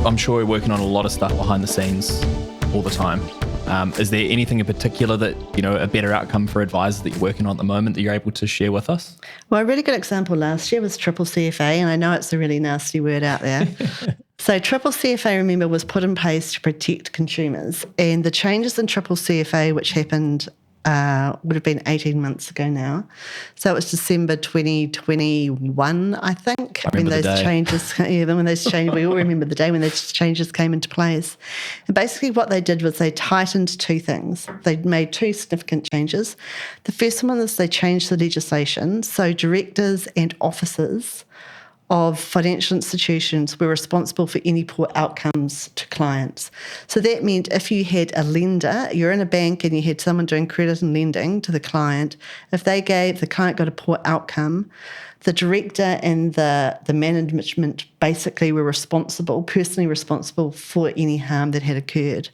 I'm sure you're working on a lot of stuff behind the scenes all the time. Is there anything in particular that, a better outcome for advisors that you're working on at the moment that you're able to share with us? Well, a really good example last year was CCCFA, and I know it's a really nasty word out there. So CCCFA, remember, was put in place to protect consumers, and the changes in CCCFA, which happened would have been 18 months ago now. So it was December 2021, I think, when those changes, we all remember the day when those changes came into place. And basically what they did was they tightened two things. They made two significant changes. The first one is they changed the legislation. So directors and officers of financial institutions were responsible for any poor outcomes to clients. So that meant if you had a lender, you're in a bank and you had someone doing credit and lending to the client, if the client got a poor outcome, the director and the management basically were personally responsible for any harm that had occurred.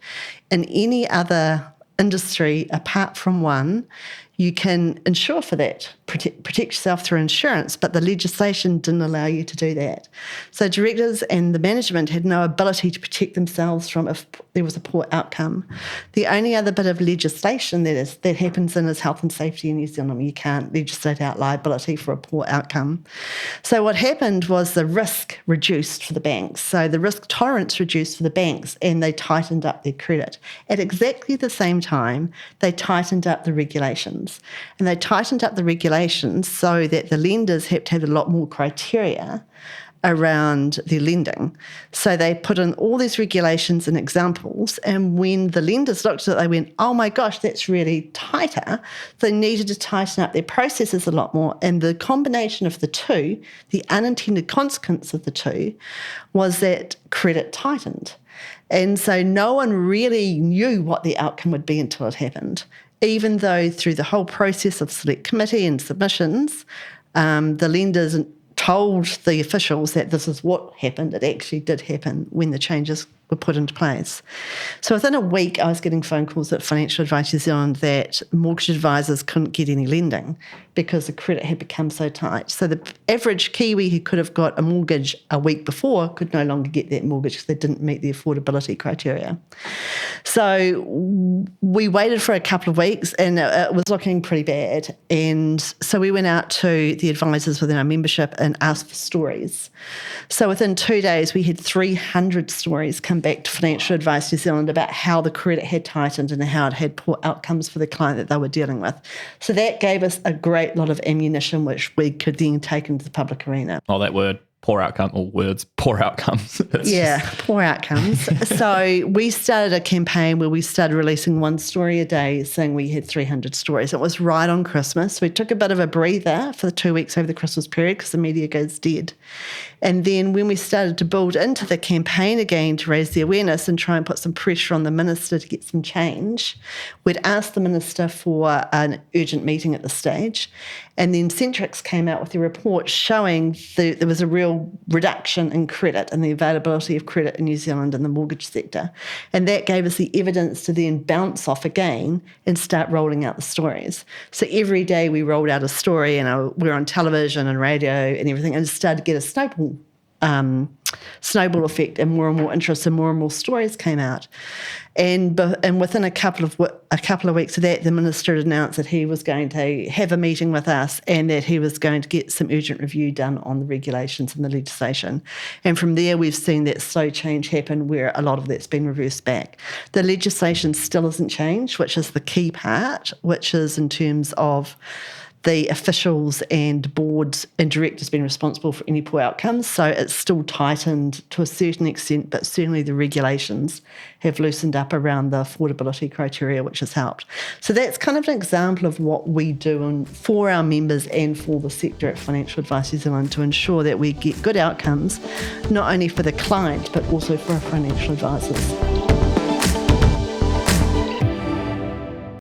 In any other industry apart from one, you can insure for that, protect yourself through insurance, but the legislation didn't allow you to do that. So directors and the management had no ability to protect themselves from if there was a poor outcome. The only other bit of legislation that happens in is health and safety in New Zealand. You can't legislate out liability for a poor outcome. So what happened was the risk reduced for the banks. So the risk tolerance reduced for the banks, and they tightened up their credit. At exactly the same time, they tightened up the regulations. And they tightened up the regulations so that the lenders have to have a lot more criteria around their lending. So they put in all these regulations and examples, and when the lenders looked at it, they went, oh my gosh, that's really tighter. They needed to tighten up their processes a lot more, and the combination of the two, the unintended consequence of the two, was that credit tightened. And so no one really knew what the outcome would be until it happened, even though through the whole process of select committee and submissions, the lenders told the officials that this is what happened. It actually did happen when the changes were put into place. So within a week, I was getting phone calls at Financial Advice New Zealand that mortgage advisors couldn't get any lending because the credit had become so tight. So the average Kiwi who could have got a mortgage a week before could no longer get that mortgage because they didn't meet the affordability criteria. So we waited for a couple of weeks, and it was looking pretty bad. And so we went out to the advisors within our membership and asked for stories. So within 2 days, we had 300 stories come back to Financial Advice New Zealand about how the credit had tightened and how it had poor outcomes for the client that they were dealing with. So that gave us a great lot of ammunition, which we could then take into the public arena. Oh, that word. Poor outcome, or words, poor outcomes. Poor outcomes. So we started a campaign where we started releasing one story a day, saying we had 300 stories. It was right on Christmas. We took a bit of a breather for the 2 weeks over the Christmas period because the media goes dead. And then when we started to build into the campaign again to raise the awareness and try and put some pressure on the minister to get some change, we'd asked the minister for an urgent meeting at the stage. And then Centrix came out with a report showing there was a real reduction in credit and the availability of credit in New Zealand in the mortgage sector. And that gave us the evidence to then bounce off again and start rolling out the stories. So every day we rolled out a story, and we were on television and radio and everything, and it started to get a snowball effect, and more interest and more stories came out. And within a couple of weeks of that, the minister announced that he was going to have a meeting with us and that he was going to get some urgent review done on the regulations and the legislation. And from there, we've seen that slow change happen where a lot of that's been reversed back. The legislation still isn't changed, which is the key part, which is in terms of the officials and boards and directors being responsible for any poor outcomes. So it's still tightened to a certain extent, but certainly the regulations have loosened up around the affordability criteria, which has helped. So that's kind of an example of what we do for our members and for the sector at Financial Advice New Zealand to ensure that we get good outcomes, not only for the client, but also for our financial advisors.